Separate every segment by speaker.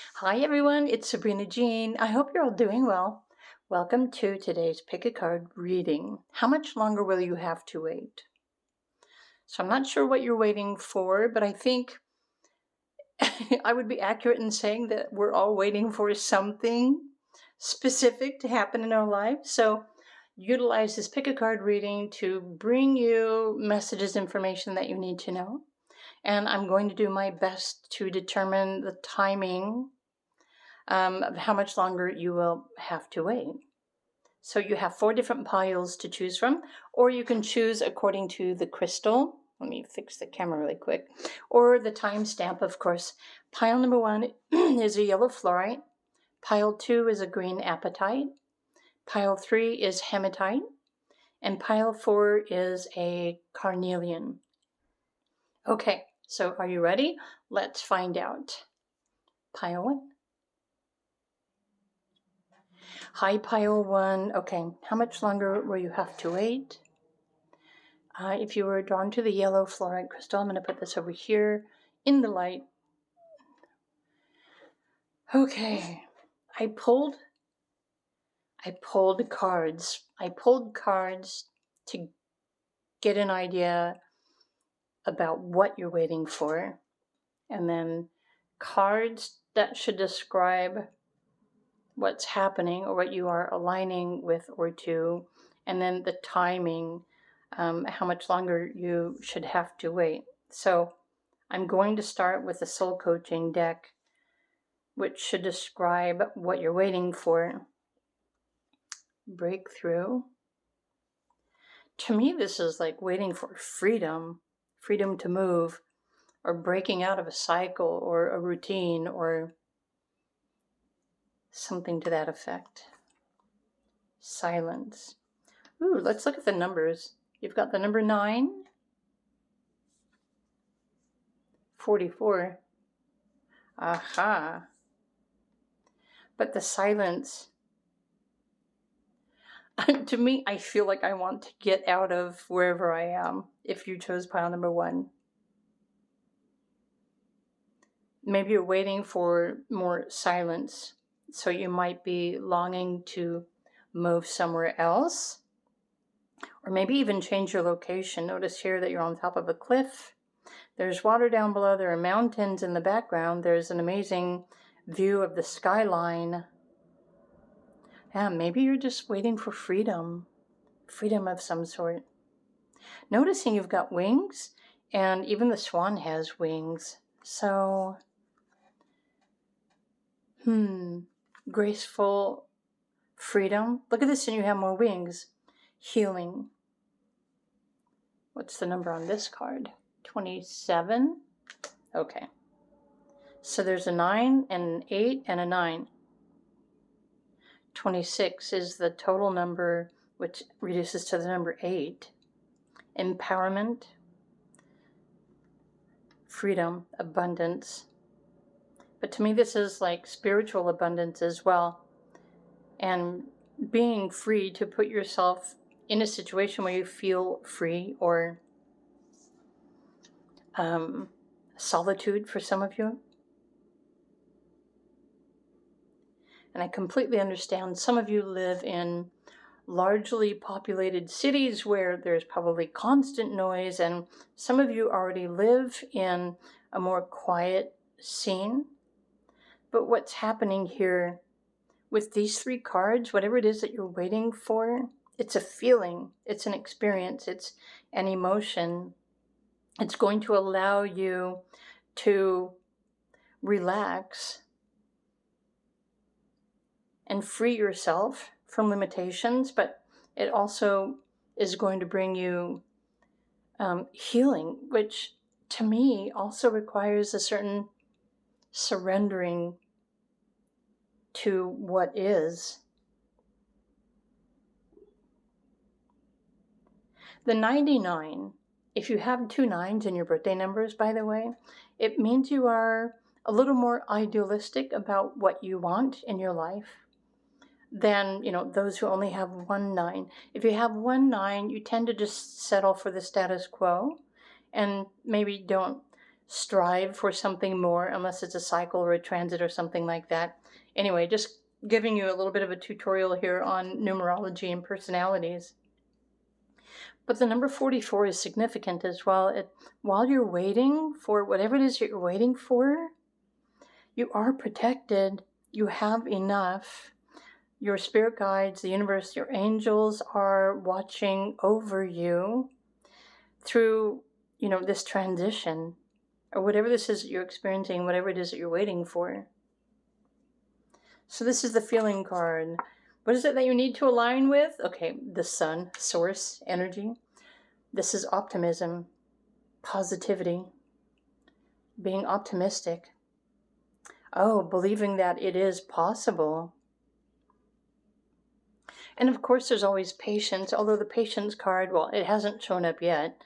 Speaker 1: Hi everyone, it's Sabrina Jean. I hope you're all doing well. Welcome to today's Pick a Card reading. How much longer will you have to wait? So I'm not sure what you're waiting for, but I think I would be accurate in saying that we're all waiting for something specific to happen in our lives. So utilize this Pick a Card reading to bring you messages, information that you need to know. And I'm going to do my best to determine the timing of how much longer you will have to wait. So you have 4 different piles to choose from, or you can choose according to the crystal. Let me fix the camera really quick. Or the timestamp, of course. Pile number 1 is a yellow fluorite. Pile 2 is a green apatite. Pile 3 is hematite. And pile 4 is a carnelian. Okay, so are you ready? Let's find out. Pile 1. Hi, pile 1. Okay, how much longer will you have to wait? If you were drawn to the yellow fluorite crystal, I'm going to put this over here in the light. Okay, I pulled cards. I pulled cards to get an idea about what you're waiting for, and then cards that should describe what's happening or what you are aligning with or to, and then the timing, how much longer you should have to wait. So I'm going to start with the soul coaching deck, which should describe what you're waiting for. Breakthrough. To me, this is like waiting for freedom to move, or breaking out of a cycle or a routine or something to that effect. Silence. Ooh, let's look at the numbers. You've got the number 9, 44. Aha. But the silence, to me, I feel like I want to get out of wherever I am, if you chose pile number 1. Maybe you're waiting for more silence, so you might be longing to move somewhere else, or maybe even change your location. Notice here that you're on top of a cliff. There's water down below. There are mountains in the background. There's an amazing view of the skyline. Yeah, maybe you're just waiting for freedom of some sort. Noticing you've got wings, and even the swan has wings. So, graceful freedom. Look at this, and you have more wings. Healing. What's the number on this card? 27. Okay. So there's a 9 and an 8 and a 9. 26 is the total number, which reduces to the number 8. Empowerment, freedom, abundance. But to me, this is like spiritual abundance as well. And being free to put yourself in a situation where you feel free, or solitude for some of you. And I completely understand some of you live in largely populated cities where there's probably constant noise, and some of you already live in a more quiet scene. But what's happening here with these 3 cards, whatever it is that you're waiting for, it's a feeling, it's an experience, it's an emotion. It's going to allow you to relax and free yourself from limitations, but it also is going to bring you healing, which to me also requires a certain surrendering to what is. The 99, if you have 2 9s in your birthday numbers, by the way, it means you are a little more idealistic about what you want in your life than, those who only have 1 9. If you have 1 9, you tend to just settle for the status quo and maybe don't strive for something more unless it's a cycle or a transit or something like that. Anyway, just giving you a little bit of a tutorial here on numerology and personalities. But the number 44 is significant as well. While you're waiting for whatever it is that you're waiting for, you are protected. You have enough. Your spirit guides, the universe, your angels are watching over you through, this transition or whatever this is that you're experiencing, whatever it is that you're waiting for. So this is the feeling card. What is it that you need to align with? Okay, the sun, source, energy. This is optimism, positivity, being optimistic. Oh, believing that it is possible. And of course, there's always patience, although the patience card, well, it hasn't shown up yet.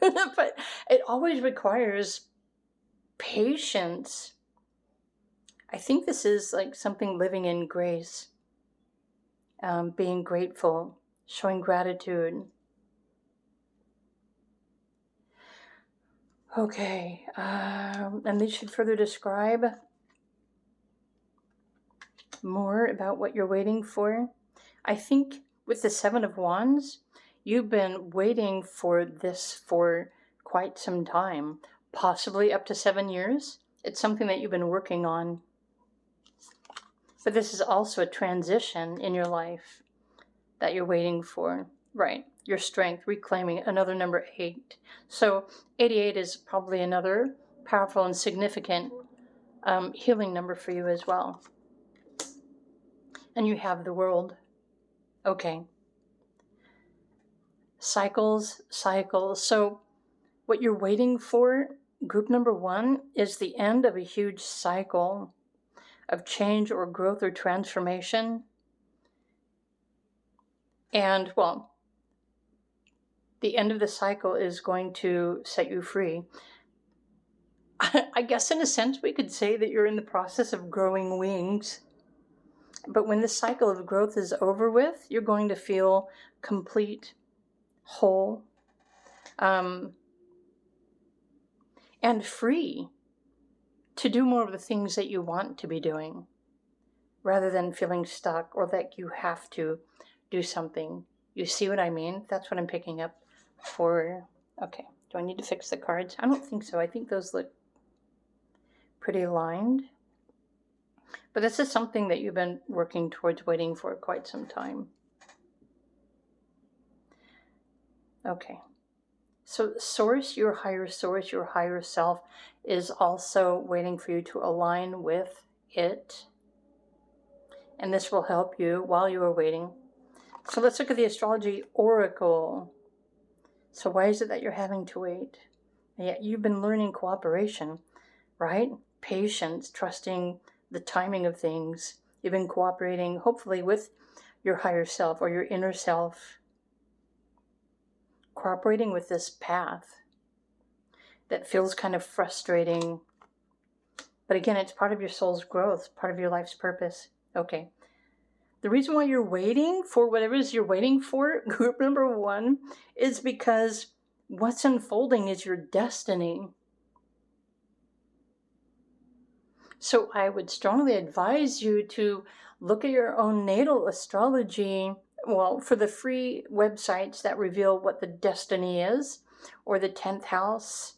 Speaker 1: But it always requires patience. I think this is like something living in grace, being grateful, showing gratitude. Okay, and these should further describe more about what you're waiting for. I think with the Seven of Wands, you've been waiting for this for quite some time, possibly up to 7 years. It's something that you've been working on. But this is also a transition in your life that you're waiting for. Right, your strength, reclaiming another number 8. So 88 is probably another powerful and significant healing number for you as well. And you have the World. Okay. Cycles. So what you're waiting for, group number 1, is the end of a huge cycle of change or growth or transformation. And, well, the end of the cycle is going to set you free. I guess in a sense we could say that you're in the process of growing wings. But when the cycle of growth is over with, you're going to feel complete, whole, and free to do more of the things that you want to be doing, rather than feeling stuck or that you have to do something. You see what I mean? That's what I'm picking up for. Okay, do I need to fix the cards? I don't think so. I think those look pretty aligned. But this is something that you've been working towards, waiting for quite some time. Okay. So source, your higher self, is also waiting for you to align with it. And this will help you while you are waiting. So let's look at the astrology oracle. So why is it that you're having to wait? And yet you've been learning cooperation, right? Patience, trusting the timing of things. You've been cooperating, hopefully, with your higher self or your inner self. Cooperating with this path that feels kind of frustrating. But again, it's part of your soul's growth, part of your life's purpose. Okay. The reason why you're waiting for whatever it is you're waiting for, group number 1, is because what's unfolding is your destiny. So I would strongly advise you to look at your own natal astrology, well, for the free websites that reveal what the destiny is, or the 10th house,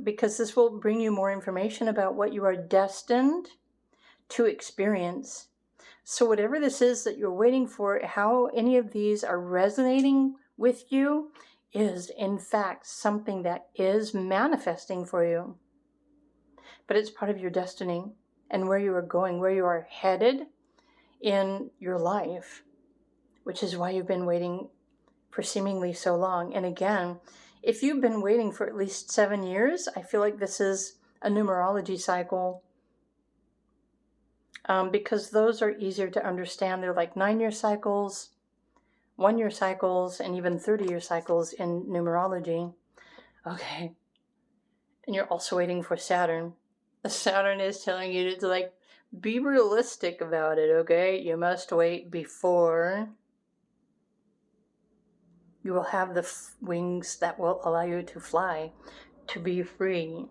Speaker 1: because this will bring you more information about what you are destined to experience. So whatever this is that you're waiting for, how any of these are resonating with you is in fact something that is manifesting for you. But it's part of your destiny and where you are going, where you are headed in your life, which is why you've been waiting for seemingly so long. And again, if you've been waiting for at least 7 years, I feel like this is a numerology cycle, because those are easier to understand. They're like 9-year cycles, 1-year cycles, and even 30-year cycles in numerology. Okay. And you're also waiting for Saturn. Saturn is telling you to be realistic about it, okay? You must wait before you will have the wings that will allow you to fly. to be free.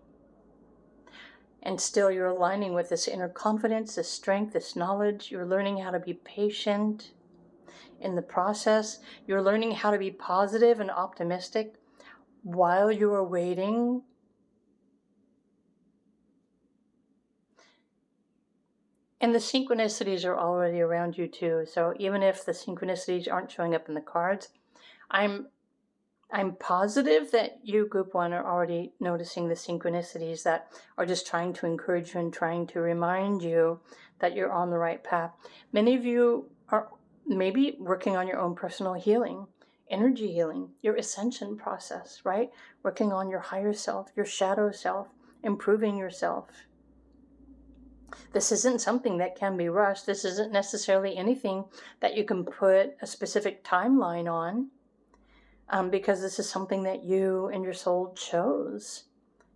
Speaker 1: And still you're aligning with this inner confidence, this strength, this knowledge. You're learning how to be patient in the process. You're learning how to be positive and optimistic while you are waiting. And the synchronicities are already around you too. So even if the synchronicities aren't showing up in the cards, I'm positive that you, Group 1, are already noticing the synchronicities that are just trying to encourage you and trying to remind you that you're on the right path. Many of you are maybe working on your own personal healing, energy healing, your ascension process, right? Working on your higher self, your shadow self, improving yourself. This isn't something that can be rushed. This isn't necessarily anything that you can put a specific timeline on. Because this is something that you and your soul chose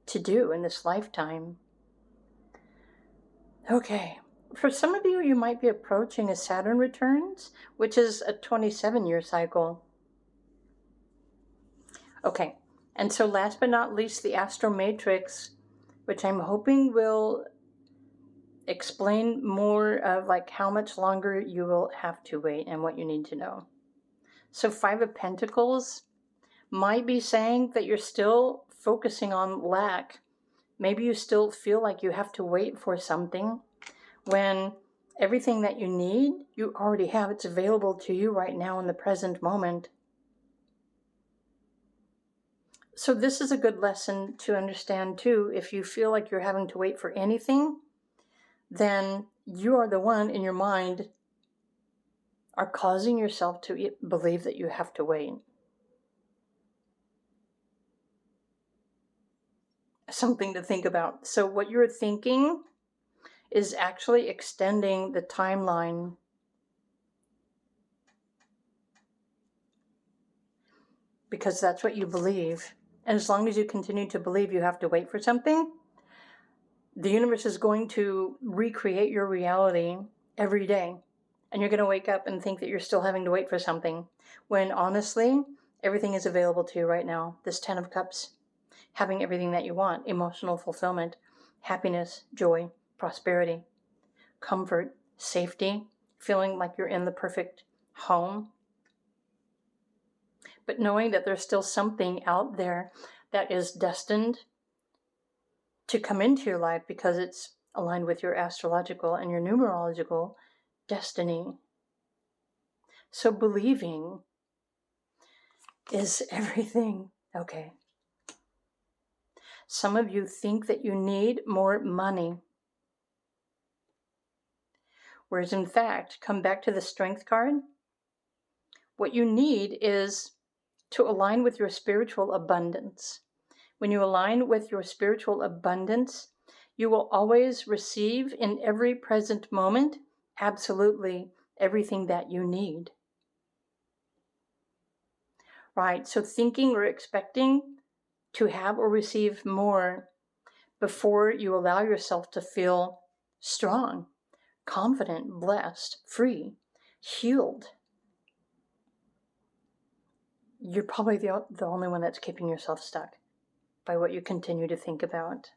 Speaker 1: to do in this lifetime. Okay, for some of you, you might be approaching a Saturn returns, which is a 27-year cycle. Okay, and so last but not least, the Astro Matrix, which I'm hoping will explain more of like how much longer you will have to wait and what you need to know. So 5 of Pentacles might be saying that you're still focusing on lack. Maybe you still feel like you have to wait for something when everything that you need, you already have. It's available to you right now in the present moment. So this is a good lesson to understand too. If you feel like you're having to wait for anything, then you are the one in your mind are causing yourself to believe that you have to wait. Something to think about. So what you're thinking is actually extending the timeline. Because that's what you believe. And as long as you continue to believe you have to wait for something, the universe is going to recreate your reality every day. And you're going to wake up and think that you're still having to wait for something, when honestly, everything is available to you right now. This 10 of Cups, having everything that you want, emotional fulfillment, happiness, joy, prosperity, comfort, safety, feeling like you're in the perfect home. But knowing that there's still something out there that is destined to come into your life because it's aligned with your astrological and your numerological destiny. So believing is everything. Okay. Some of you think that you need more money, whereas in fact, come back to the Strength card, what you need is to align with your spiritual abundance. When you align with your spiritual abundance, you will always receive in every present moment absolutely everything that you need. Right? So thinking or expecting to have or receive more before you allow yourself to feel strong, confident, blessed, free, healed. You're probably the only one that's keeping yourself stuck by what you continue to think about.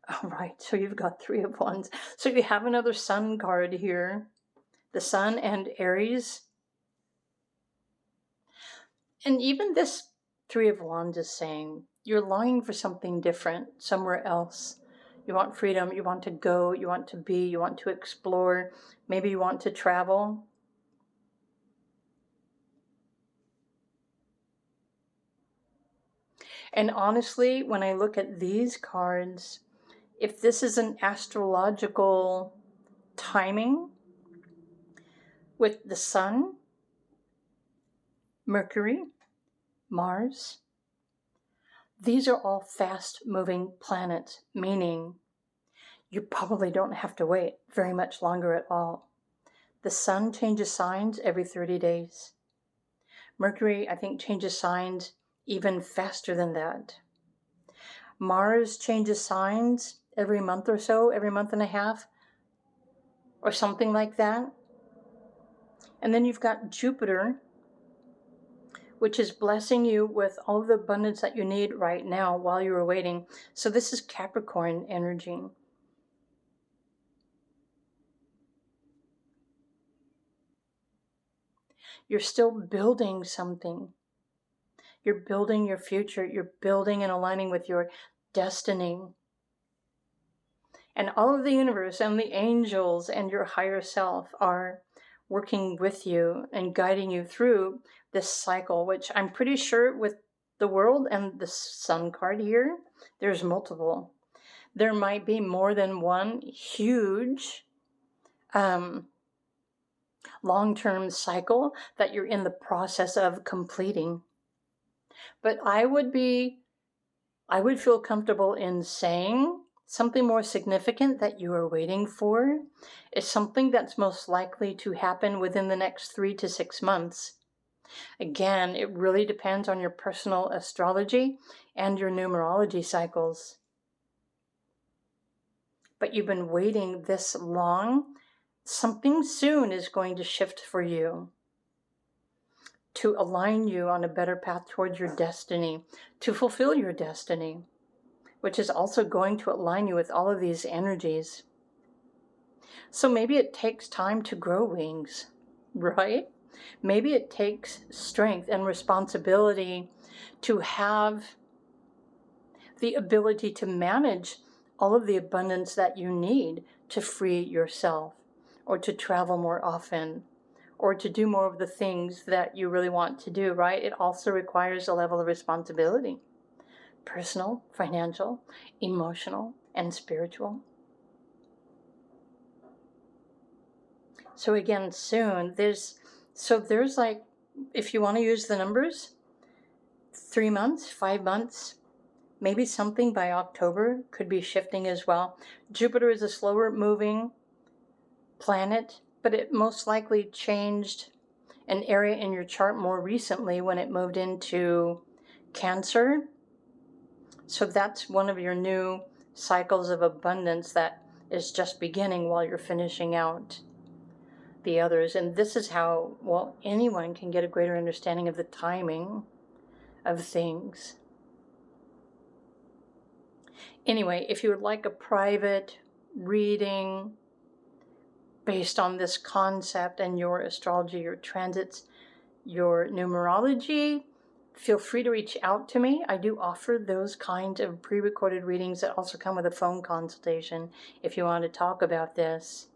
Speaker 1: All right, so you've got 3 of Wands. So you have another Sun card here. The Sun and Aries. And even this 3 of Wands is saying you're longing for something different, somewhere else. You want freedom, you want to go, you want to be, you want to explore. Maybe you want to travel. And honestly, when I look at these cards, if this is an astrological timing with the Sun, Mercury, Mars, these are all fast-moving planets, meaning you probably don't have to wait very much longer at all. The Sun changes signs every 30 days. Mercury, I think, changes signs even faster than that. Mars changes signs every month or so, every month and a half, or something like that. And then you've got Jupiter, which is blessing you with all of the abundance that you need right now while you're waiting. So this is Capricorn energy. You're still building something. You're building your future. You're building and aligning with your destiny. And all of the universe and the angels and your higher self are working with you and guiding you through this cycle, which I'm pretty sure with the world and the sun card here, there's multiple. There might be more than one huge long-term cycle that you're in the process of completing. But I would feel comfortable in saying something more significant that you are waiting for is something that's most likely to happen within the next 3 to 6 months. Again, it really depends on your personal astrology and your numerology cycles. But you've been waiting this long. Something soon is going to shift for you to align you on a better path towards your destiny, to fulfill your destiny, which is also going to align you with all of these energies. So maybe it takes time to grow wings, right? Maybe it takes strength and responsibility to have the ability to manage all of the abundance that you need to free yourself, or to travel more often, or to do more of the things that you really want to do, right? It also requires a level of responsibility. Personal, financial, emotional, and spiritual. So again, soon, there's like, if you want to use the numbers, 3 months, 5 months, maybe something by October could be shifting as well. Jupiter is a slower moving planet, but it most likely changed an area in your chart more recently when it moved into Cancer. So that's one of your new cycles of abundance that is just beginning while you're finishing out the others. And this is how, well, anyone can get a greater understanding of the timing of things. Anyway, if you would like a private reading based on this concept and your astrology, your transits, your numerology, feel free to reach out to me. I do offer those kinds of pre-recorded readings that also come with a phone consultation if you want to talk about this.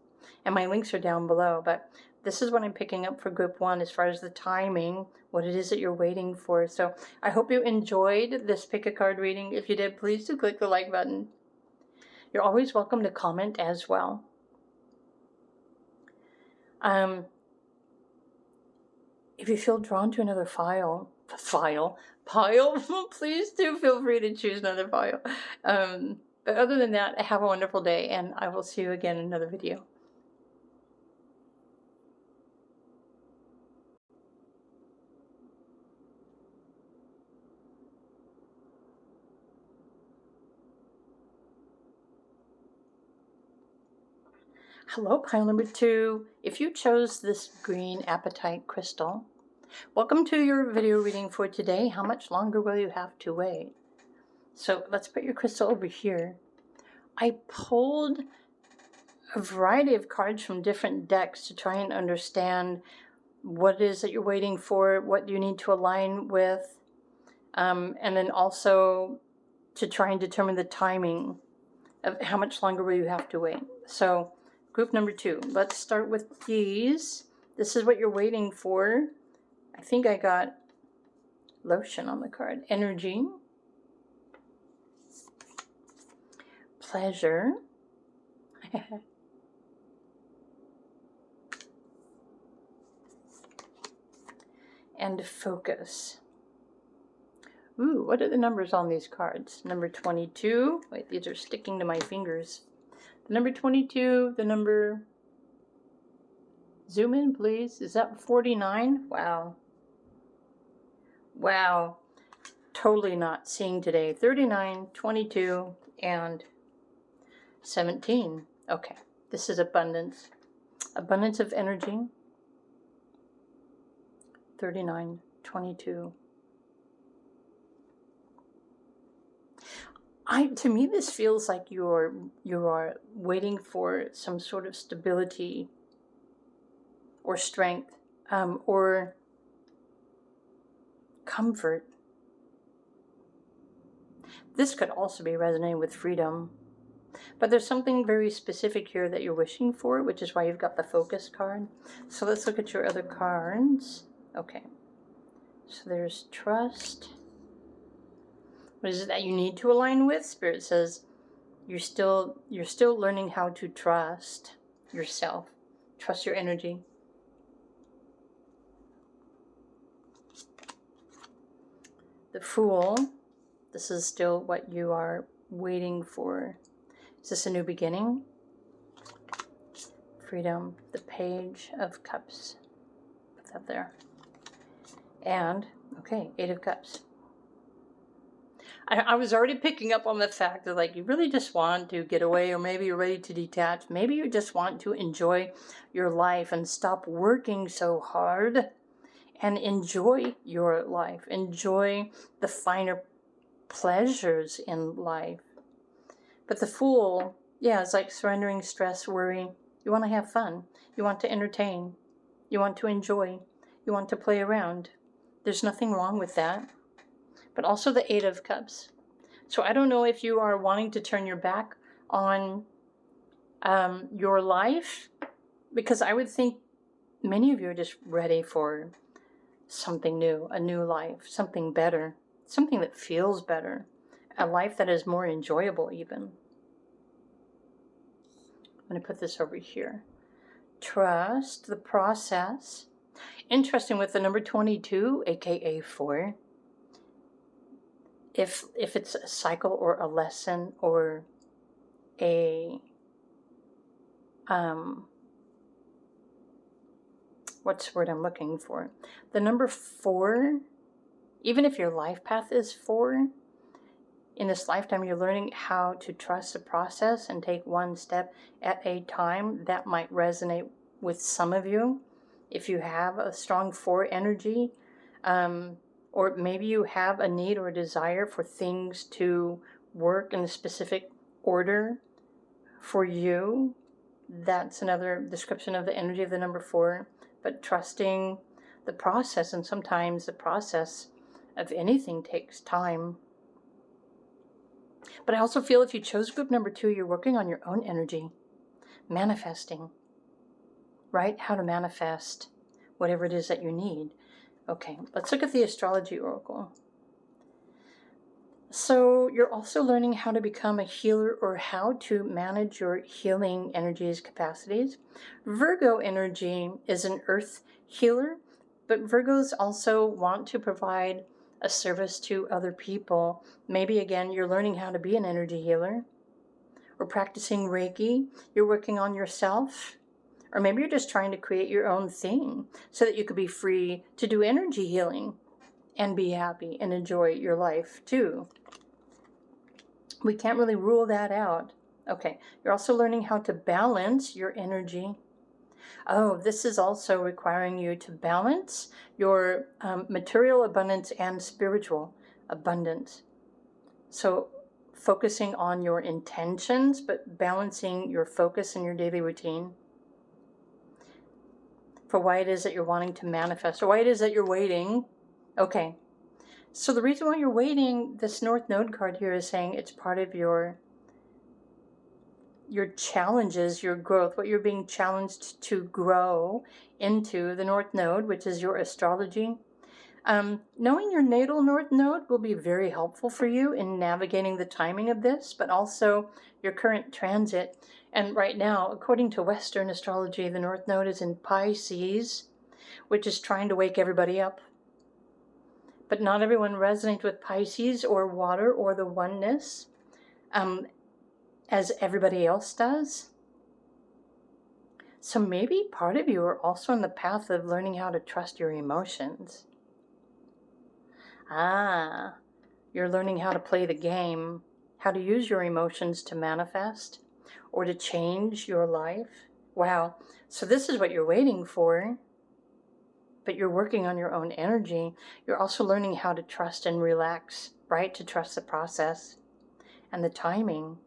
Speaker 1: And my links are down below, but this is what I'm picking up for group 1 as far as the timing, what it is that you're waiting for. So I hope you enjoyed this pick a card reading. If you did, please do click the like button. You're always welcome to comment as well. If you feel drawn to another pile, please do feel free to choose another pile. But other than that, have a wonderful day, and I will see you again in another video. Hello, pile number 2. If you chose this green apatite crystal, welcome to your video reading for today. How much longer will you have to wait? So let's put your crystal over here. I pulled a variety of cards from different decks to try and understand what it is that you're waiting for, what you need to align with, and then also to try and determine the timing of how much longer will you have to wait. So group number 2, let's start with these. This is what you're waiting for. I think I got lotion on the card. Energy, pleasure, and focus. Ooh, what are the numbers on these cards? Number 22. Wait, these are sticking to my fingers. The number 22, the number... Zoom in, please. Is that 49? Wow. Wow. Totally not seeing today. 39, 22, and 17. Okay. This is abundance. Abundance of energy. 39, 22, To me, this feels like you are waiting for some sort of stability or strength, or comfort. This could also be resonating with freedom. But there's something very specific here that you're wishing for, which is why you've got the focus card. So let's look at your other cards. Okay. So there's trust. What is it that you need to align with? Spirit says you're still learning how to trust yourself. Trust your energy. The Fool. This is still what you are waiting for. Is this a new beginning? Freedom. The Page of Cups. Put that there. And, okay, Eight of Cups. I was already picking up on the fact that, like, you really just want to get away, or maybe you're ready to detach. Maybe you just want to enjoy your life and stop working so hard and enjoy your life. Enjoy the finer pleasures in life. But the Fool, yeah, it's like surrendering stress, worry. You want to have fun. You want to entertain. You want to enjoy. You want to play around. There's nothing wrong with that. But also the Eight of Cups. So I don't know if you are wanting to turn your back on your life, because I would think many of you are just ready for something new, a new life, something better, something that feels better, a life that is more enjoyable even. I'm going to put this over here. Trust the process. Interesting with the number 22, aka 4. If it's a cycle or a lesson or a what's the word I'm looking for? The number 4, even if your life path is 4, in this lifetime you're learning how to trust the process and take one step at a time. That might resonate with some of you if you have a strong 4 energy. Or maybe you have a need or a desire for things to work in a specific order for you. That's another description of the energy of the number 4. But trusting the process, and sometimes the process of anything takes time. But I also feel if you chose group number 2, you're working on your own energy, manifesting, right? How to manifest whatever it is that you need. Okay, let's look at the astrology oracle. So you're also learning how to become a healer, or how to manage your healing energies, capacities. Virgo energy is an earth healer, but Virgos also want to provide a service to other people. Maybe again, you're learning how to be an energy healer, or practicing Reiki. You're working on yourself. Or maybe you're just trying to create your own thing so that you could be free to do energy healing and be happy and enjoy your life too. We can't really rule that out. Okay, you're also learning how to balance your energy. Oh, this is also requiring you to balance your material abundance and spiritual abundance. So focusing on your intentions, but balancing your focus in your daily routine. For why it is that you're wanting to manifest, or why it is that you're waiting. Okay, so the reason why you're waiting, this North Node card here is saying it's part of your challenges, your growth, what you're being challenged to grow into. The North Node, which is your astrology. Knowing your natal North Node will be very helpful for you in navigating the timing of this, but also your current transit. And right now, according to Western astrology, the North Node is in Pisces, which is trying to wake everybody up. But not everyone resonates with Pisces or water or the oneness as everybody else does. So maybe part of you are also on the path of learning how to trust your emotions. You're learning how to play the game, how to use your emotions to manifest or to change your life. Wow. So this is what you're waiting for, but you're working on your own energy. You're also learning how to trust and relax, right? To trust the process and the timing.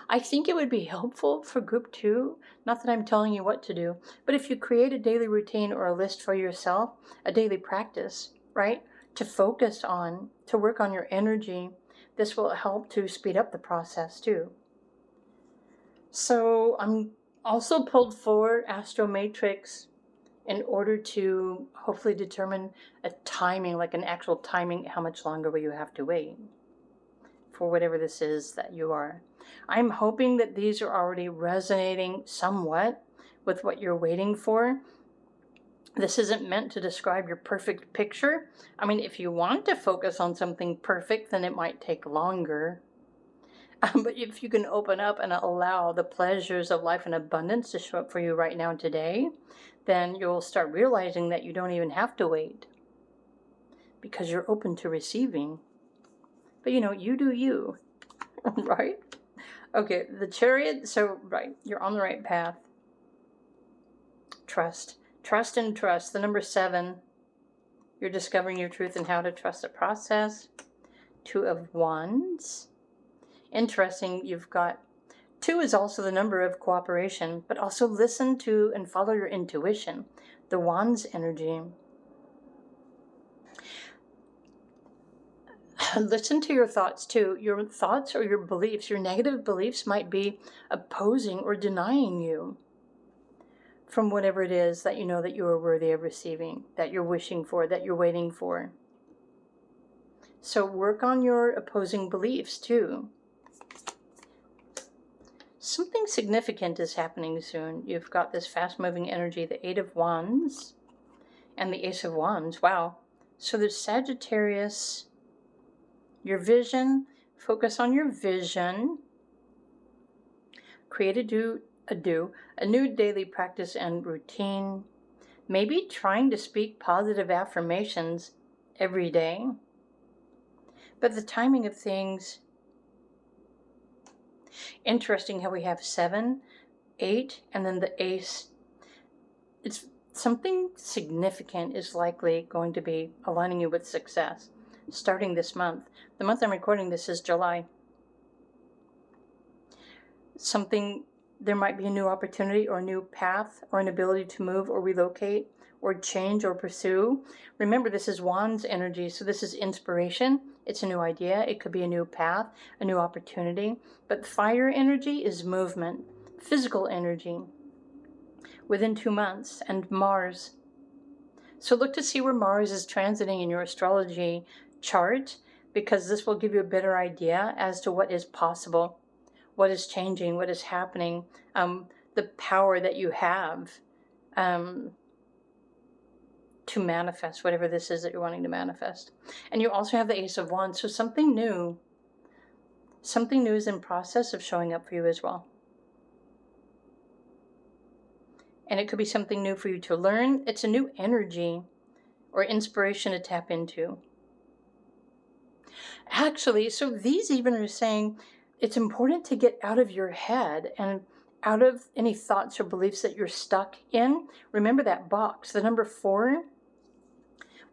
Speaker 1: I think it would be helpful for group 2, not that I'm telling you what to do, but if you create a daily routine or a list for yourself, a daily practice, right, to focus on, to work on your energy, this will help to speed up the process too. So I'm also pulled forward Astro Matrix in order to hopefully determine a timing, like an actual timing, how much longer will you have to wait for whatever this is that you are. I'm hoping that these are already resonating somewhat with what you're waiting for. This isn't meant to describe your perfect picture. I mean, if you want to focus on something perfect, then it might take longer. But if you can open up and allow the pleasures of life in abundance to show up for you right now today, then you'll start realizing that you don't even have to wait because you're open to receiving. But you do you, right? Okay, the Chariot, so right, you're on the right path. Trust. Trust and trust. The number 7, you're discovering your truth and how to trust the process. 2 of Wands. Interesting, you've got 2 is also the number of cooperation, but also listen to and follow your intuition, the Wands energy. Listen to your thoughts too. Your thoughts or your beliefs, your negative beliefs might be opposing or denying you from whatever it is that you know that you are worthy of receiving, that you're wishing for, that you're waiting for. So work on your opposing beliefs too. Something significant is happening soon. You've got this fast-moving energy, the 8 of Wands and the Ace of Wands. Wow. So there's Sagittarius, your vision, focus on your vision. Create a new daily practice and routine. Maybe trying to speak positive affirmations every day. But the timing of things, interesting how we have 7, 8, and then the Ace. It's something significant is likely going to be aligning you with success starting this month. The month I'm recording this is July. There might be a new opportunity or a new path or an ability to move or relocate or change or pursue. Remember, this is Wands energy, so this is inspiration. It's a new idea. It could be a new path, a new opportunity. But fire energy is movement, physical energy within 2 months, and Mars. So look to see where Mars is transiting in your astrology chart, because this will give you a better idea as to what is possible, what is changing, what is happening, the power that you have to manifest whatever this is that you're wanting to manifest. And you also have the Ace of Wands, so something new is in process of showing up for you as well. And it could be something new for you to learn. It's a new energy or inspiration to tap into. Actually, so these even are saying it's important to get out of your head and out of any thoughts or beliefs that you're stuck in. Remember that box, the number 4.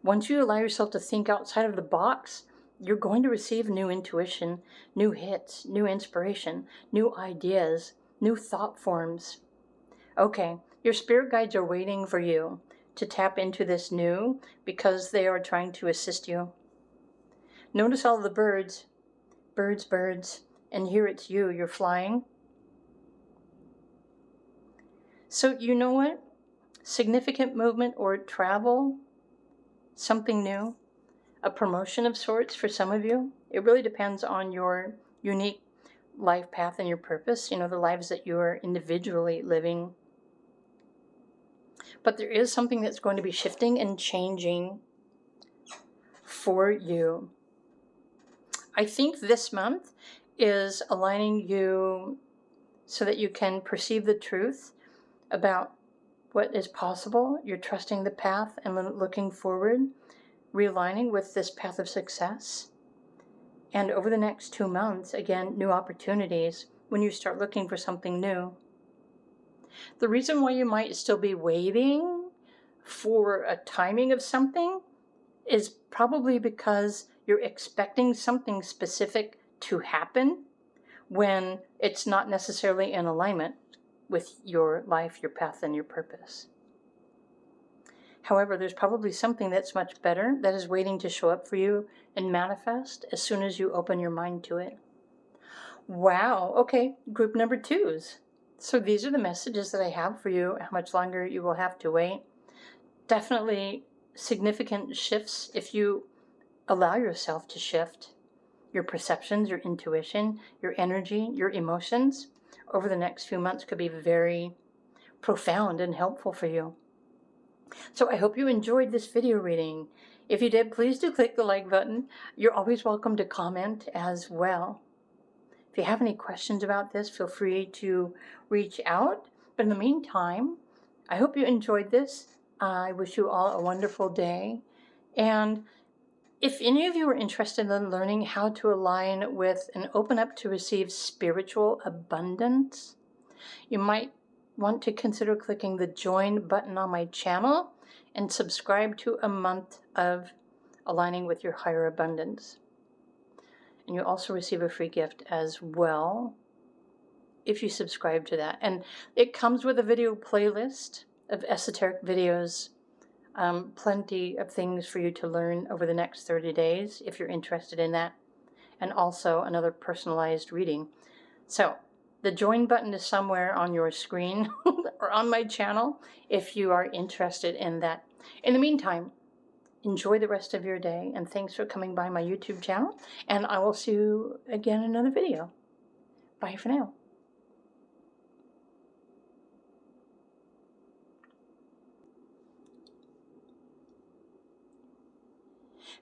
Speaker 1: Once you allow yourself to think outside of the box, you're going to receive new intuition, new hits, new inspiration, new ideas, new thought forms. Okay, your spirit guides are waiting for you to tap into this new because they are trying to assist you. Notice all the birds, and here it's you, you're flying. So you know what? Significant movement or travel, something new, a promotion of sorts for some of you. It really depends on your unique life path and your purpose, the lives that you are individually living. But there is something that's going to be shifting and changing for you. I think this month is aligning you so that you can perceive the truth about what is possible. You're trusting the path and looking forward, realigning with this path of success. And over the next 2 months, again, new opportunities when you start looking for something new. The reason why you might still be waiting for a timing of something is probably because you're expecting something specific to happen when it's not necessarily in alignment with your life, your path, and your purpose. However, there's probably something that's much better that is waiting to show up for you and manifest as soon as you open your mind to it. Wow. Okay. Group number 2s. So these are the messages that I have for you, how much longer you will have to wait. Definitely significant shifts if you allow yourself to shift your perceptions, your intuition, your energy, your emotions over the next few months could be very profound and helpful for you. So I hope you enjoyed this video reading. If you did, please do click the like button. You're always welcome to comment as well. If you have any questions about this, feel free to reach out. But in the meantime, I hope you enjoyed this. I wish you all a wonderful day. And if any of you are interested in learning how to align with and open up to receive spiritual abundance, you might want to consider clicking the join button on my channel and subscribe to a month of aligning with your higher abundance. And you also receive a free gift as well if you subscribe to that. And it comes with a video playlist of esoteric videos, plenty of things for you to learn over the next 30 days if you're interested in that, and also another personalized reading. So the join button is somewhere on your screen or on my channel if you are interested in that. In the meantime, enjoy the rest of your day, and thanks for coming by my YouTube channel, and I will see you again in another video. Bye for now.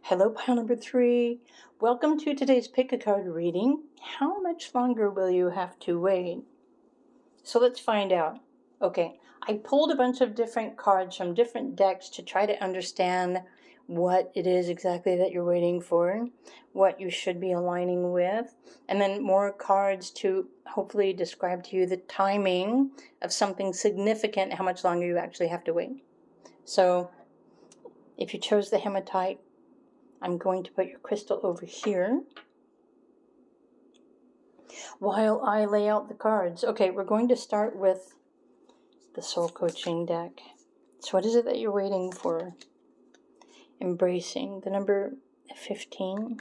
Speaker 1: Hello, pile number 3. Welcome to today's pick a card reading. How much longer will you have to wait? So let's find out. Okay, I pulled a bunch of different cards from different decks to try to understand what it is exactly that you're waiting for, what you should be aligning with, and then more cards to hopefully describe to you the timing of something significant, how much longer you actually have to wait. So if you chose the Hematite, I'm going to put your crystal over here while I lay out the cards. Okay, we're going to start with the Soul Coaching deck. So what is it that you're waiting for? Embracing. The number 15.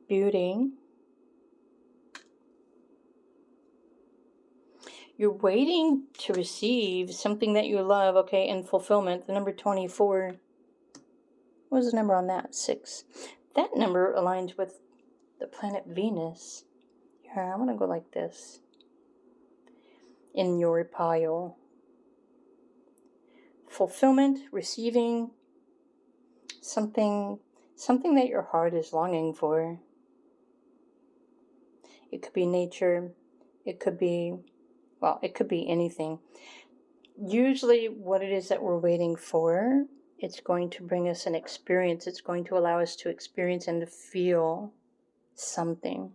Speaker 1: Beauty. You're waiting to receive something that you love, okay, and fulfillment. The number 24. What was the number on that? 6. That number aligns with the planet Venus. Here, I'm going to go like this. In your pile. Fulfillment, receiving something that your heart is longing for. It could be nature. It could be, well, it could be anything. Usually what it is that we're waiting for, it's going to bring us an experience. It's going to allow us to experience and to feel something.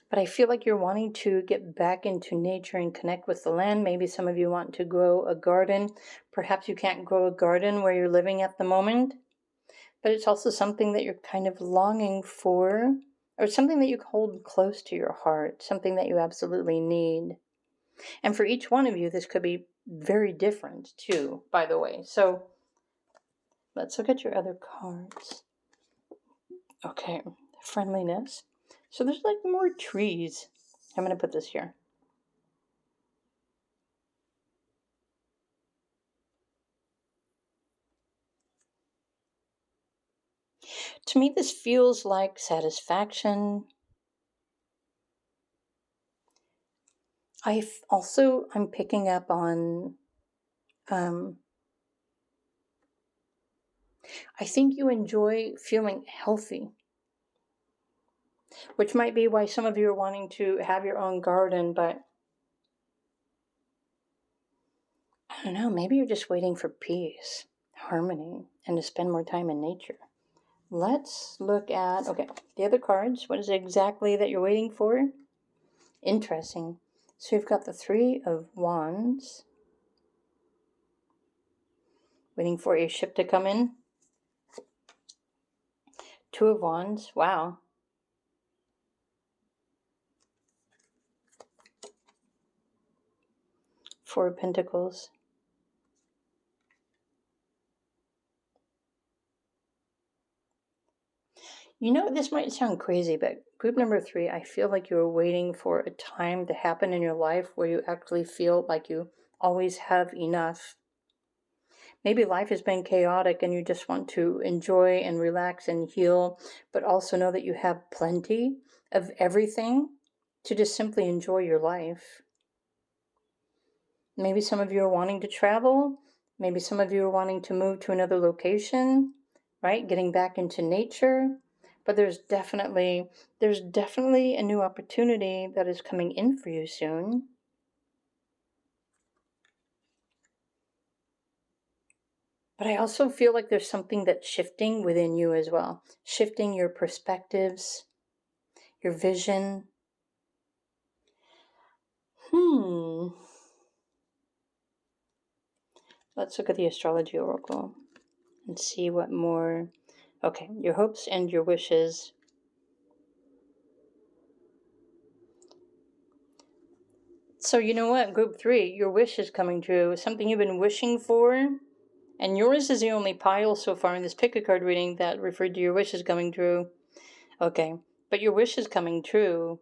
Speaker 1: But I feel like you're wanting to get back into nature and connect with the land. Maybe some of you want to grow a garden. Perhaps you can't grow a garden where you're living at the moment. But it's also something that you're kind of longing for, or something that you hold close to your heart, something that you absolutely need. And for each one of you, this could be very different too, by the way. So let's look at your other cards. Okay, friendliness. So there's like more trees. I'm going to put this here. To me, this feels like satisfaction. I'm picking up on, I think you enjoy feeling healthy, which might be why some of you are wanting to have your own garden, but I don't know, maybe you're just waiting for peace, harmony, and to spend more time in nature. Let's look at, okay, the other cards. What is it exactly that you're waiting for? Interesting. So you've got the 3 of Wands Waiting for a ship to come in. Two of Wands. Wow. Four of Pentacles. You know, this might sound crazy, but group number 3, I feel like you're waiting for a time to happen in your life where you actually feel like you always have enough. Maybe life has been chaotic and you just want to enjoy and relax and heal, but also know that you have plenty of everything to just simply enjoy your life. Maybe some of you are wanting to travel. Maybe some of you are wanting to move to another location, right? Getting back into nature. But there's definitely a new opportunity that is coming in for you soon. But I also feel like there's something that's shifting within you as well. Shifting your perspectives, your vision. Let's look at the astrology oracle and see what more. Okay, your hopes and your wishes. So you know what, group 3, your wish is coming true. Something you've been wishing for. And yours is the only pile so far in this pick a card reading that referred to your wishes coming true. Okay, but your wish is coming true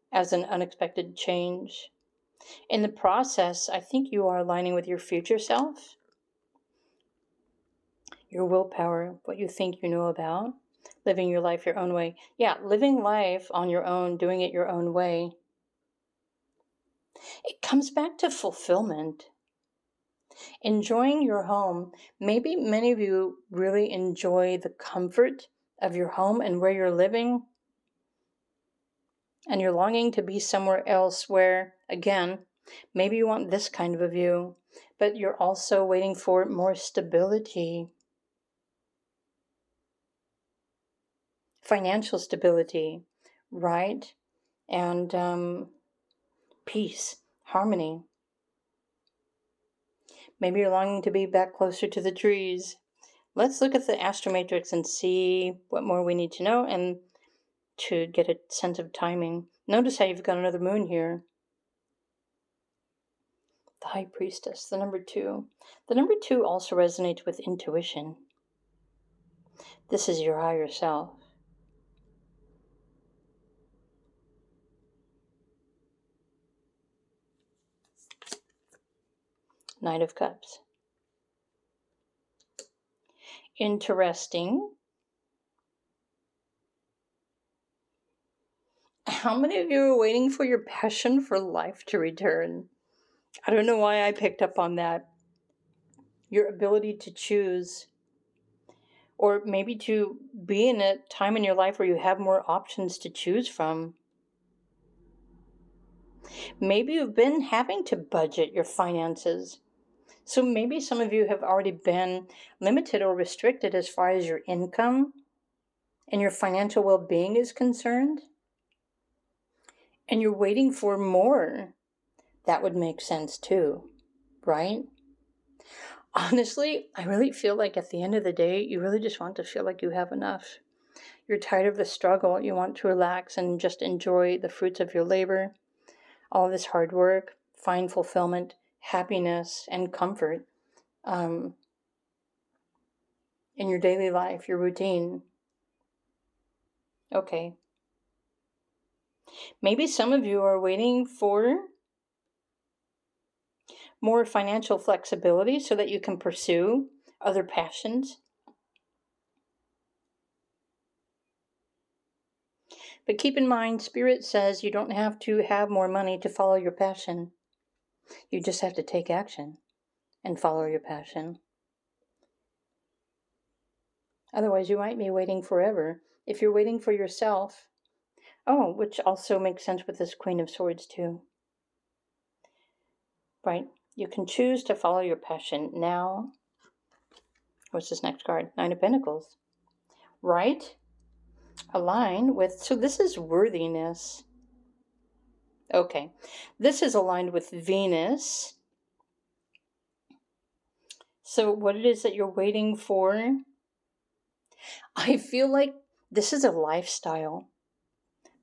Speaker 1: as an unexpected change. In the process, I think you are aligning with your future self, your willpower, what you think you know about, living your life your own way. Yeah, living life on your own, doing it your own way. It comes back to fulfillment. Enjoying your home. Maybe many of you really enjoy the comfort of your home and where you're living, and you're longing to be somewhere else where, again, maybe you want this kind of a view, but you're also waiting for more stability, financial stability, right? And peace, harmony. Maybe you're longing to be back closer to the trees. Let's look at the astro matrix and see what more we need to know and to get a sense of timing. Notice how you've got another moon here. The High Priestess, the number 2. The number 2 also resonates with intuition. This is your higher self. Knight of Cups. Interesting. How many of you are waiting for your passion for life to return? I don't know why I picked up on that. Your ability to choose, or maybe to be in a time in your life where you have more options to choose from. Maybe you've been having to budget your finances. So maybe some of you have already been limited or restricted as far as your income and your financial well-being is concerned. And you're waiting for more. That would make sense too, right? Honestly, I really feel like at the end of the day, you really just want to feel like you have enough. You're tired of the struggle. You want to relax and just enjoy the fruits of your labor, all this hard work, find fulfillment, happiness, and comfort in your daily life, your routine. Okay. Maybe some of you are waiting for more financial flexibility so that you can pursue other passions. But keep in mind, Spirit says you don't have to have more money to follow your passion. You just have to take action and follow your passion. Otherwise, you might be waiting forever. If you're waiting for yourself, which also makes sense with this Queen of Swords too. Right? You can choose to follow your passion now. What's this next card? Nine of Pentacles. Right? Align with, so this is worthiness. Okay. This is aligned with Venus, So what it is that you're waiting for, I feel like this is a lifestyle.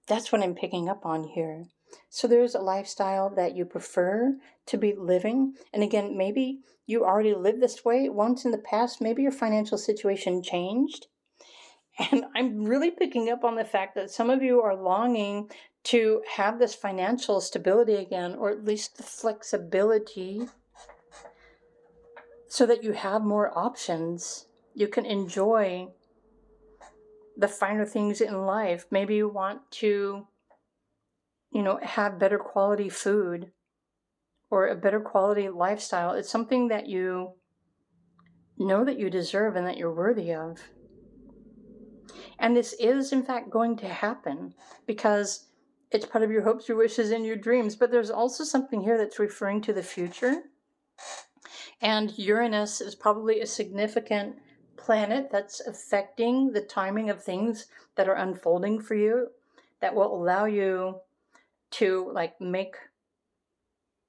Speaker 1: That's what I'm picking up on here. So there's a lifestyle that you prefer to be living. And again, maybe you already lived this way once in the past. Maybe your financial situation changed. And I'm really picking up on the fact that some of you are longing to have this financial stability again, or at least the flexibility, so that you have more options. You can enjoy the finer things in life. Maybe you want to, have better quality food or a better quality lifestyle. It's something that you know that you deserve and that you're worthy of. And this is, in fact, going to happen because it's part of your hopes, your wishes, and your dreams. But there's also something here that's referring to the future. And Uranus is probably a significant planet that's affecting the timing of things that are unfolding for you, that will allow you to make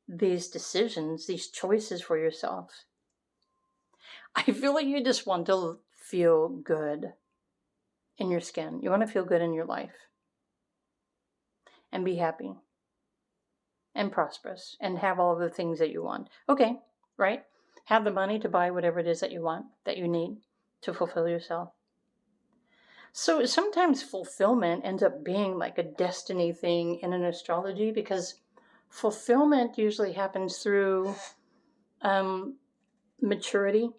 Speaker 1: these decisions, these choices for yourself. I feel like you just want to feel good in your skin. You want to feel good in your life and be happy and prosperous and have all of the things that you want. Okay, right? Have the money to buy whatever it is that you want, that you need to fulfill yourself. So sometimes fulfillment ends up being like a destiny thing in an astrology, because fulfillment usually happens through maturity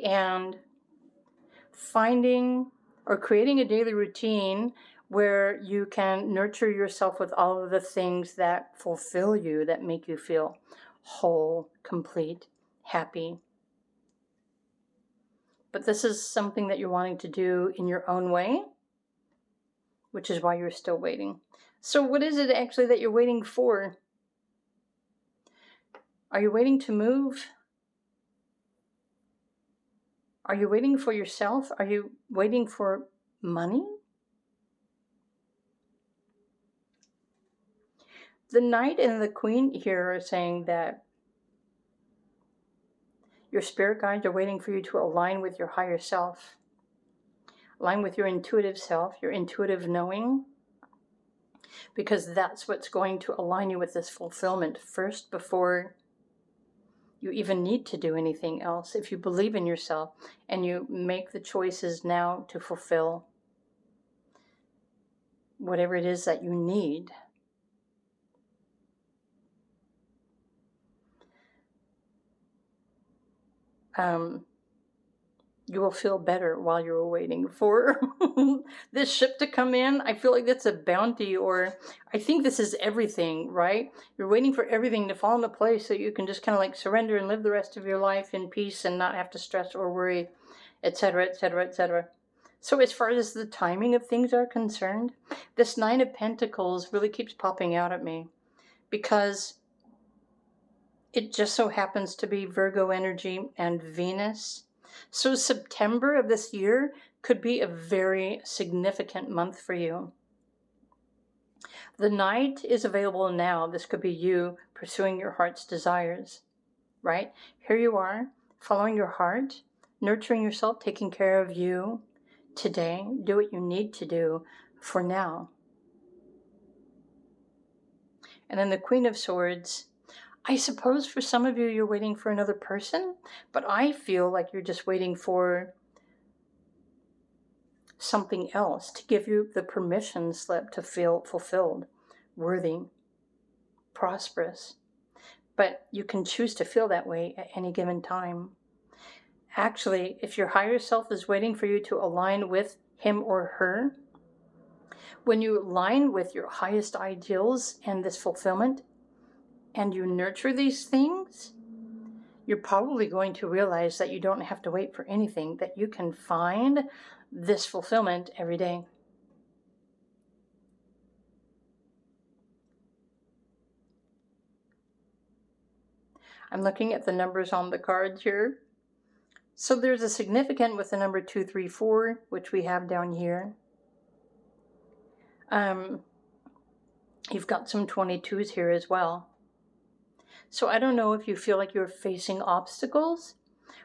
Speaker 1: and finding or creating a daily routine where you can nurture yourself with all of the things that fulfill you, that make you feel whole, complete, happy. But this is something that you're wanting to do in your own way, which is why you're still waiting. So what is it actually that you're waiting for? Are you waiting to move? Are you waiting for yourself? Are you waiting for money? The Knight and the Queen here are saying that your spirit guides are waiting for you to align with your higher self, align with your intuitive self, your intuitive knowing, because that's what's going to align you with this fulfillment first before you even need to do anything else. If you believe in yourself and you make the choices now to fulfill whatever it is that you need. You will feel better while you're waiting for this ship to come in. I feel like that's a bounty, or I think this is everything, right? You're waiting for everything to fall into place so you can just kind of surrender and live the rest of your life in peace and not have to stress or worry, etc., etc., etc. So as far as the timing of things are concerned, this Nine of Pentacles really keeps popping out at me because it just so happens to be Virgo energy and Venus. So September of this year could be a very significant month for you. The Knight is available now. This could be you pursuing your heart's desires, right? Here you are, following your heart, nurturing yourself, taking care of you today. Do what you need to do for now. And then the Queen of Swords, I suppose for some of you, you're waiting for another person, but I feel like you're just waiting for something else to give you the permission slip to feel fulfilled, worthy, prosperous. But you can choose to feel that way at any given time. Actually, if your higher self is waiting for you to align with him or her, when you align with your highest ideals and this fulfillment, and you nurture these things, you're probably going to realize that you don't have to wait for anything, that you can find this fulfillment every day. I'm looking at the numbers on the cards here. So there's a significant with the number 234, which we have down here. You've got some 22s here as well. So I don't know if you feel like you're facing obstacles,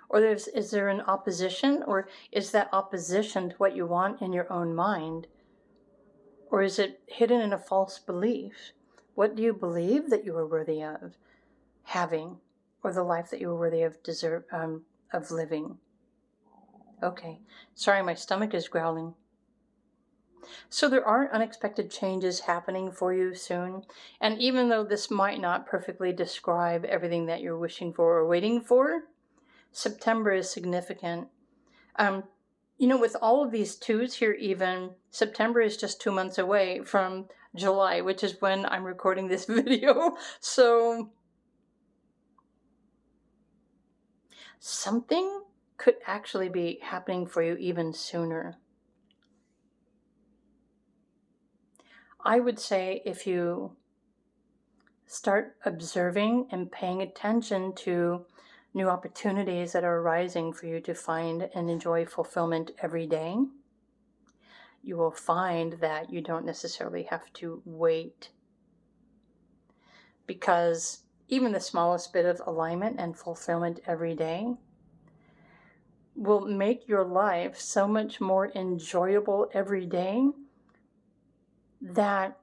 Speaker 1: or is there an opposition, or is that opposition to what you want in your own mind? Or is it hidden in a false belief? What do you believe that you are worthy of having, or the life that you are worthy of of living? Okay, sorry, my stomach is growling. So there are unexpected changes happening for you soon. And even though this might not perfectly describe everything that you're wishing for or waiting for, September is significant. With all of these twos here, even September is just 2 months away from July, which is when I'm recording this video. So something could actually be happening for you even sooner. I would say if you start observing and paying attention to new opportunities that are arising for you to find and enjoy fulfillment every day, you will find that you don't necessarily have to wait, because even the smallest bit of alignment and fulfillment every day will make your life so much more enjoyable every day that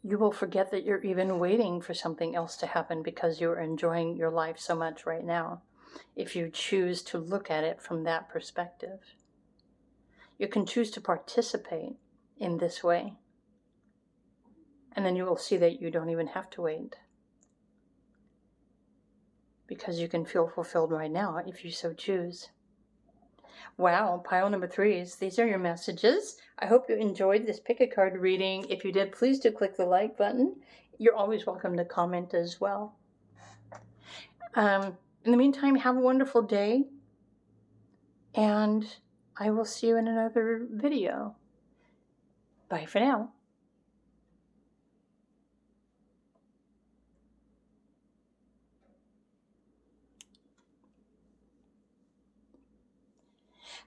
Speaker 1: you will forget that you're even waiting for something else to happen, because you're enjoying your life so much right now. If you choose to look at it from that perspective, you can choose to participate in this way. And then you will see that you don't even have to wait, because you can feel fulfilled right now if you so choose. Wow, pile number 3s. These are your messages. I hope you enjoyed this pick a card reading. If you did, please do click the like button. You're always welcome to comment as well. In the meantime, have a wonderful day, and I will see you in another video. Bye for now.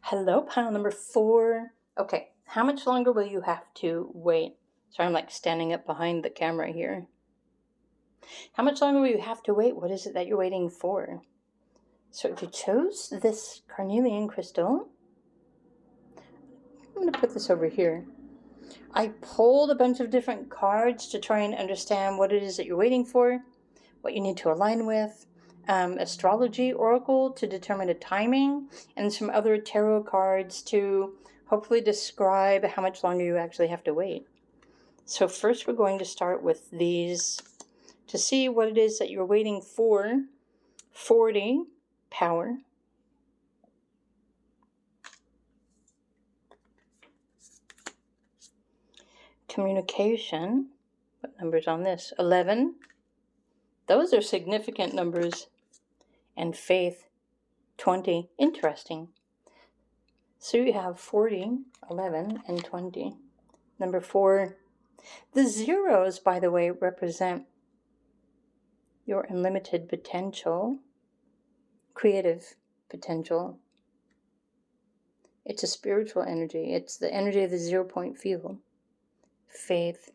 Speaker 1: Hello, pile number 4. Okay, how much longer will you have to wait? Sorry, I'm like standing up behind the camera here. How much longer will you have to wait? What is it that you're waiting for? So if you chose this Carnelian crystal, I'm going to put this over here. I pulled a bunch of different cards to try and understand what it is that you're waiting for, what you need to align with, astrology oracle to determine a timing, and some other tarot cards to hopefully describe how much longer you actually have to wait. So first we're going to start with these to see what it is that you're waiting for. 40, power. Communication. What number's on this? 11. Those are significant numbers. And faith, 20. Interesting. So you have 40, 11, and 20. Number 4. The zeros, by the way, represent your unlimited potential, creative potential. It's a spiritual energy. It's the energy of the 0-point field. Faith.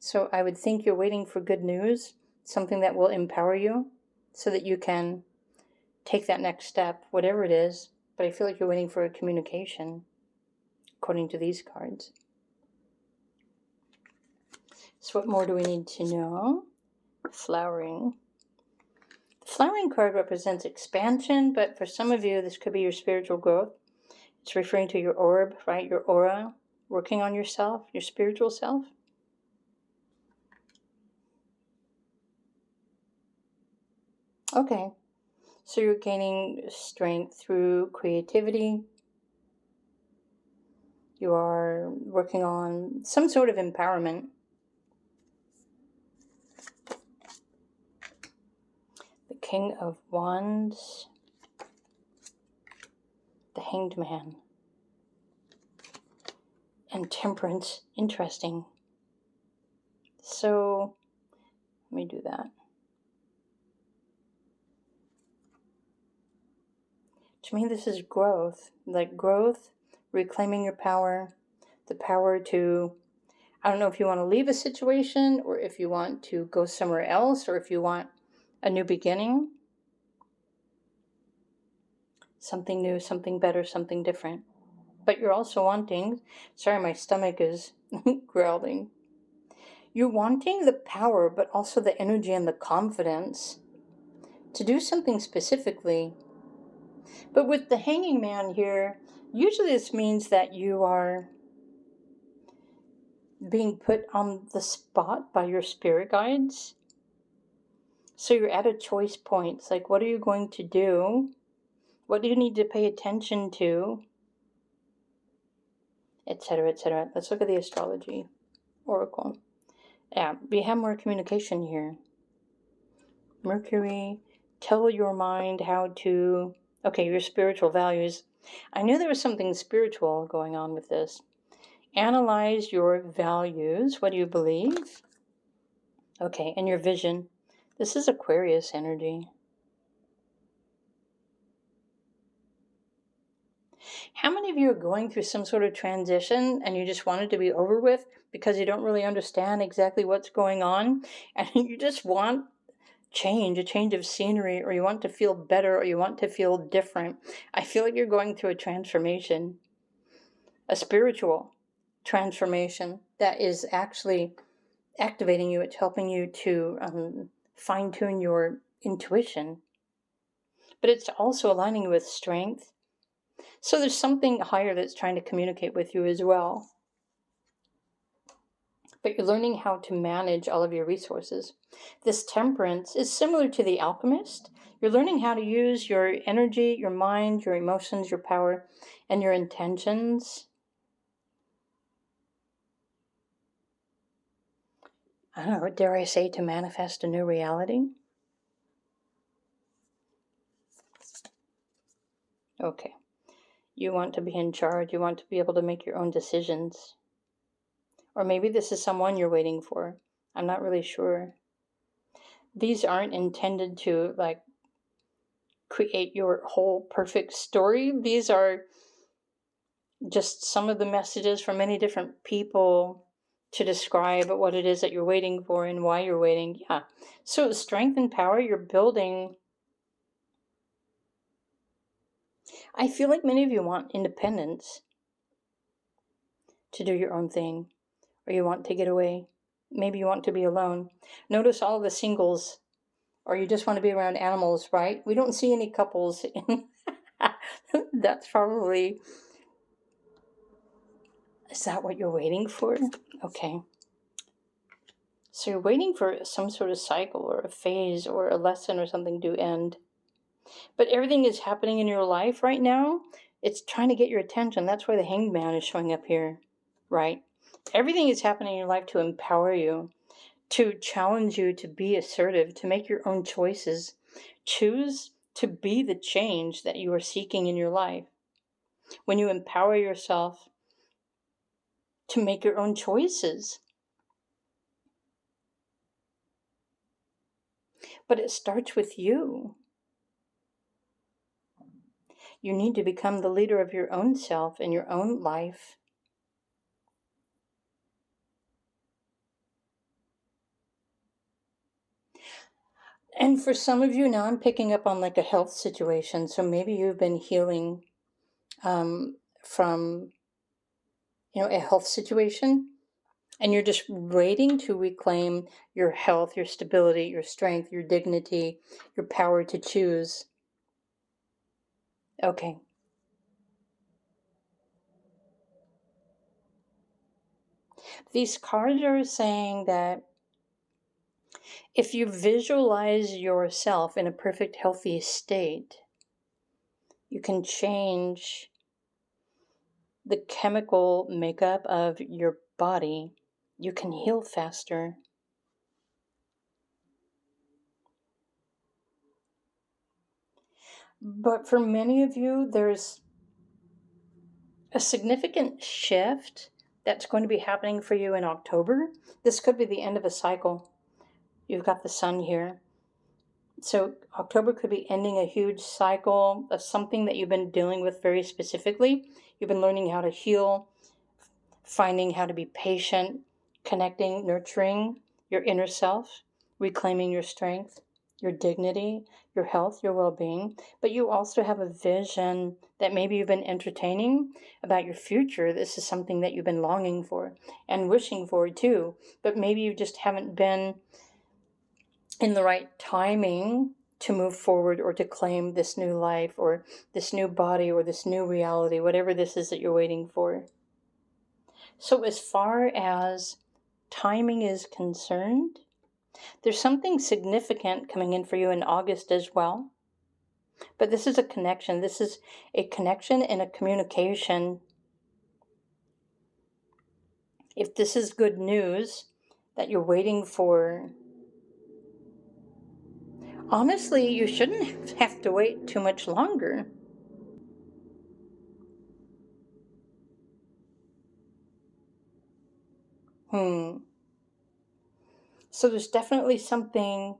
Speaker 1: So I would think you're waiting for good news, something that will empower you so that you can take that next step, whatever it is. But I feel like you're waiting for a communication, according to these cards. So what more do we need to know? Flowering. The flowering card represents expansion, but for some of you, this could be your spiritual growth. It's referring to your orb, right? Your aura, working on yourself, your spiritual self. Okay, so you're gaining strength through creativity. You are working on some sort of empowerment. The King of Wands. The Hanged Man. And Temperance. Interesting. So, let me do that. To me, this is growth. Like growth, reclaiming your power, the power to I don't know if you want to leave a situation or if you want to go somewhere else or if you want a new beginning. Something new, something better, something different. But you're also wanting, sorry, my stomach is growling. You're wanting the power, but also the energy and the confidence to do something specifically. But with the hanging man here, usually this means that you are being put on the spot by your spirit guides. So you're at a choice point. It's like, what are you going to do? What do you need to pay attention to? Etc., etc. Let's look at the astrology oracle. Yeah, we have more communication here. Mercury, tell your mind how to... Okay, your spiritual values. I knew there was something spiritual going on with this. Analyze your values. What do you believe? Okay, and your vision. This is Aquarius energy. How many of you are going through some sort of transition and you just want it to be over with because you don't really understand exactly what's going on and you just want change, a change of scenery, or you want to feel better or you want to feel different? I feel like you're going through a transformation, a spiritual transformation that is actually activating you. It's helping you to fine-tune your intuition, but it's also aligning you with strength. So there's something higher that's trying to communicate with you as well. But you're learning how to manage all of your resources. This temperance is similar to the alchemist. You're learning how to use your energy, your mind, your emotions, your power, and your intentions. I don't know, dare I say, to manifest a new reality? Okay. You want to be in charge. You want to be able to make your own decisions. Or maybe this is someone you're waiting for. I'm not really sure. These aren't intended to, like, create your whole perfect story. These are just some of the messages from many different people to describe what it is that you're waiting for and why you're waiting. Yeah. So strength and power, you're building. I feel like many of you want independence, to do your own thing, or you want to get away. Maybe you want to be alone. Notice all the singles, or you just want to be around animals, right? We don't see any couples in that's probably... Is that what you're waiting for? Okay. So you're waiting for some sort of cycle or a phase or a lesson or something to end. But everything is happening in your life right now. It's trying to get your attention. That's why the Hanged Man is showing up here, right? Everything is happening in your life to empower you, to challenge you to be assertive, to make your own choices. Choose to be the change that you are seeking in your life. When you empower yourself to make your own choices. But it starts with you. You need to become the leader of your own self and your own life. And for some of you now, I'm picking up on like a health situation. So maybe you've been healing from, a health situation, and you're just waiting to reclaim your health, your stability, your strength, your dignity, your power to choose. Okay. These cards are saying that if you visualize yourself in a perfect, healthy state, you can change the chemical makeup of your body. You can heal faster. But for many of you, there's a significant shift that's going to be happening for you in October. This could be the end of a cycle. You've got the sun here. So October could be ending a huge cycle of something that you've been dealing with very specifically. You've been learning how to heal, finding how to be patient, connecting, nurturing your inner self, reclaiming your strength, your dignity, your health, your well-being. But you also have a vision that maybe you've been entertaining about your future. This is something that you've been longing for and wishing for too. But maybe you just haven't been in the right timing to move forward or to claim this new life or this new body or this new reality, whatever this is that you're waiting for. So as far as timing is concerned, there's something significant coming in for you in August as well. But this is a connection. This is a connection and a communication. If this is good news that you're waiting for, honestly, you shouldn't have to wait too much longer. So there's definitely something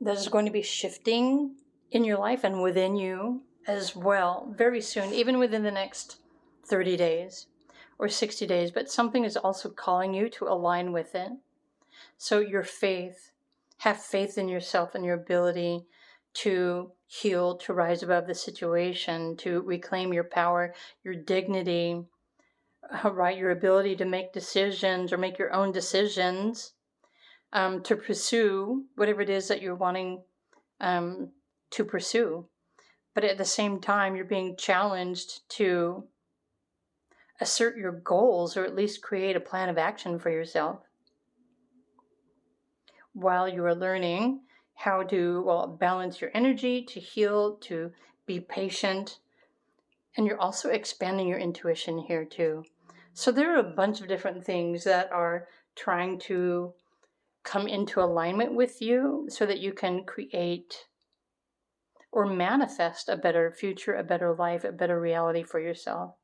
Speaker 1: that is going to be shifting in your life and within you as well very soon, even within the next 30 days or 60 days. But something is also calling you to align with it. So your faith, have faith in yourself and your ability to heal, to rise above the situation, to reclaim your power, your dignity, right? Your ability to make decisions or make your own decisions, to pursue whatever it is that you're wanting to pursue. But at the same time, you're being challenged to assert your goals or at least create a plan of action for yourself while you are learning how to, well, balance your energy, to heal, to be patient. And you're also expanding your intuition here too. So there are a bunch of different things that are trying to come into alignment with you so that you can create or manifest a better future, a better life, a better reality for yourself.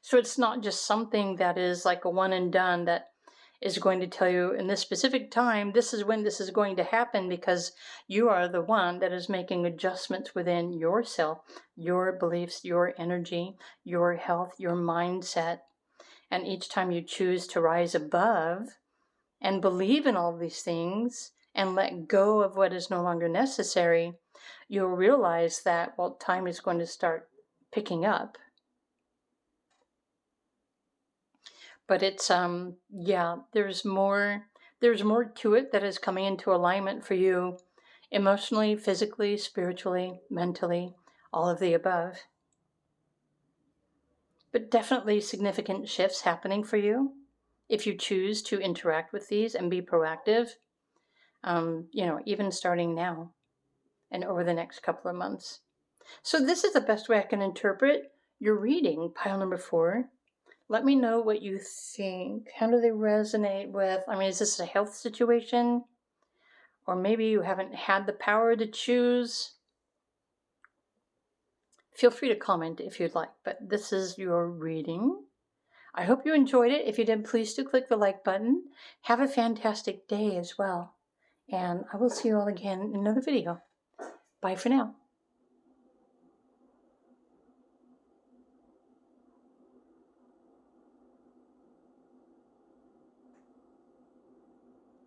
Speaker 1: So it's not just something that is like a one and done that is going to tell you in this specific time, this is when this is going to happen, because you are the one that is making adjustments within yourself, your beliefs, your energy, your health, your mindset. And each time you choose to rise above and believe in all these things and let go of what is no longer necessary, you'll realize that, well, time is going to start picking up. But it's there's more to it that is coming into alignment for you emotionally, physically, spiritually, mentally, all of the above. But definitely significant shifts happening for you if you choose to interact with these and be proactive, even starting now and over the next couple of months. So this is the best way I can interpret your reading, pile number 4. Let me know what you think. How do they resonate with, is this a health situation? Or maybe you haven't had the power to choose? Feel free to comment if you'd like, but this is your reading. I hope you enjoyed it. If you did, please do click the like button. Have a fantastic day as well. And I will see you all again in another video. Bye for now.